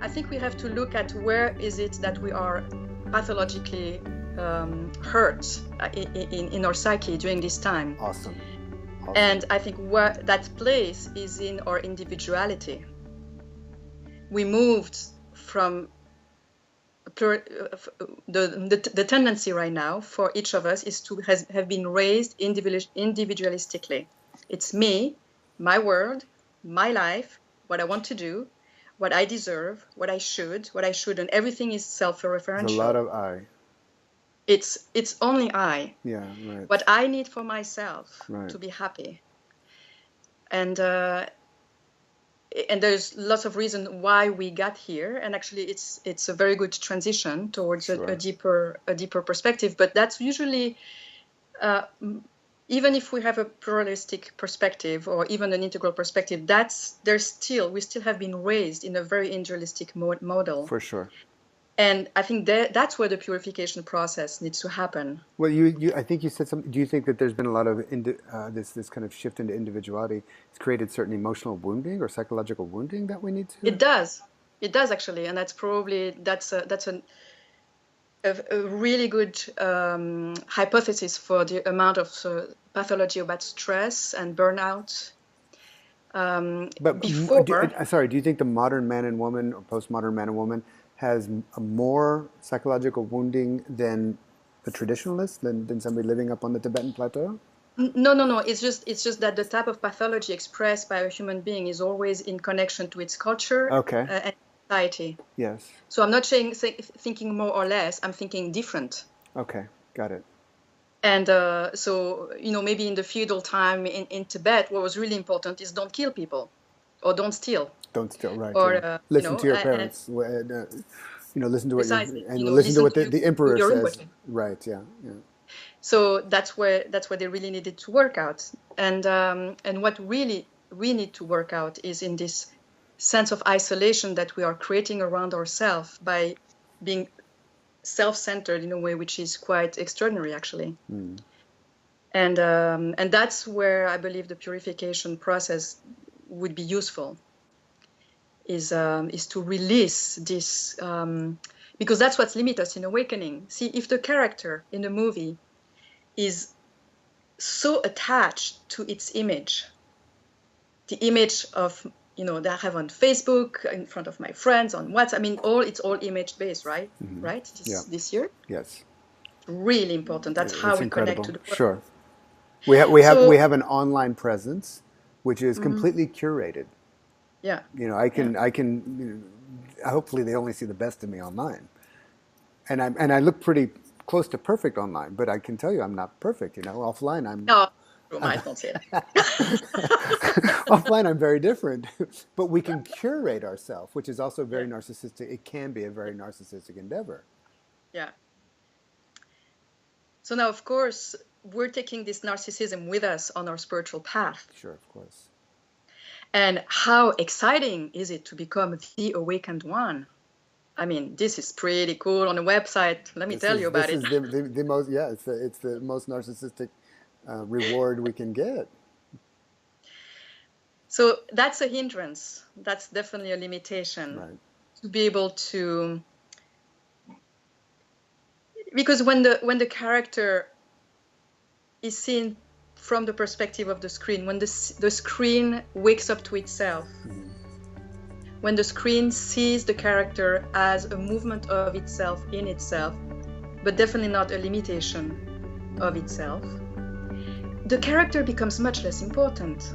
I think we have to look at where is it that we are pathologically hurt in our psyche during this time. Awesome. And I think where that place is in our individuality. We moved from the tendency right now for each of us is to have been raised individualistically. It's me, my world, my life, what I want to do, what I deserve, what I shouldn't. Everything is self-referential. There's a lot of I. It's only I. Yeah, right. What I need for myself to be happy. And there's lots of reasons why we got here, and actually it's a very good transition towards a deeper perspective. But that's usually even if we have a pluralistic perspective or even an integral perspective, we still have been raised in a very individualistic model. For sure. And I think that's where the purification process needs to happen. Well, I think you said something. Do you think that there's been a lot of this kind of shift into individuality? It's created certain emotional wounding or psychological wounding that we need to. It does actually, and that's a really good hypothesis for the amount of pathology about stress and burnout. But do you think the modern man and woman or postmodern man and woman has a more psychological wounding than a traditionalist, than somebody living up on the Tibetan plateau? No. It's just that the type of pathology expressed by a human being is always in connection to its culture and society. Yes. So I'm not thinking more or less. I'm thinking different. Okay, got it. And so maybe in the feudal time in Tibet, what was really important is don't kill people, or don't steal. Don't steal, right? Or listen to your parents. Listen to what listen to what the emperor says. Right. Yeah. So that's where they really needed to work out, and what really we need to work out is in this sense of isolation that we are creating around ourselves by being self-centered in a way which is quite extraordinary, actually. And that's where I believe the purification process would be useful. Is to release this, because that's what limits us in awakening. See, if the character in a movie is so attached to its image, the image of, that I have on Facebook, in front of my friends, on WhatsApp, I mean, it's all image based, right? Mm-hmm. Right? This year? Yes. Really important. That's how we connect to the world. Sure. We have an online presence, which is completely curated. Yeah. I can. Hopefully, they only see the best of me online, and I look pretty close to perfect online. But I can tell you, I'm not perfect. Offline, I'm. No, I don't say that. Offline, I'm very different. But we can curate ourselves, which is also very narcissistic. It can be a very narcissistic endeavor. Yeah. So now, of course, we're taking this narcissism with us on our spiritual path. Sure, of course. And how exciting is it to become the awakened one? I mean, this is pretty cool on a website. Let me tell you about it. This is the most, it's the most narcissistic reward we can get. So that's a hindrance. That's definitely a limitation. Right. To be able to, because when the character is seen from the perspective of the screen, when the screen wakes up to itself, when the screen sees the character as a movement of itself in itself, but definitely not a limitation of itself, the character becomes much less important.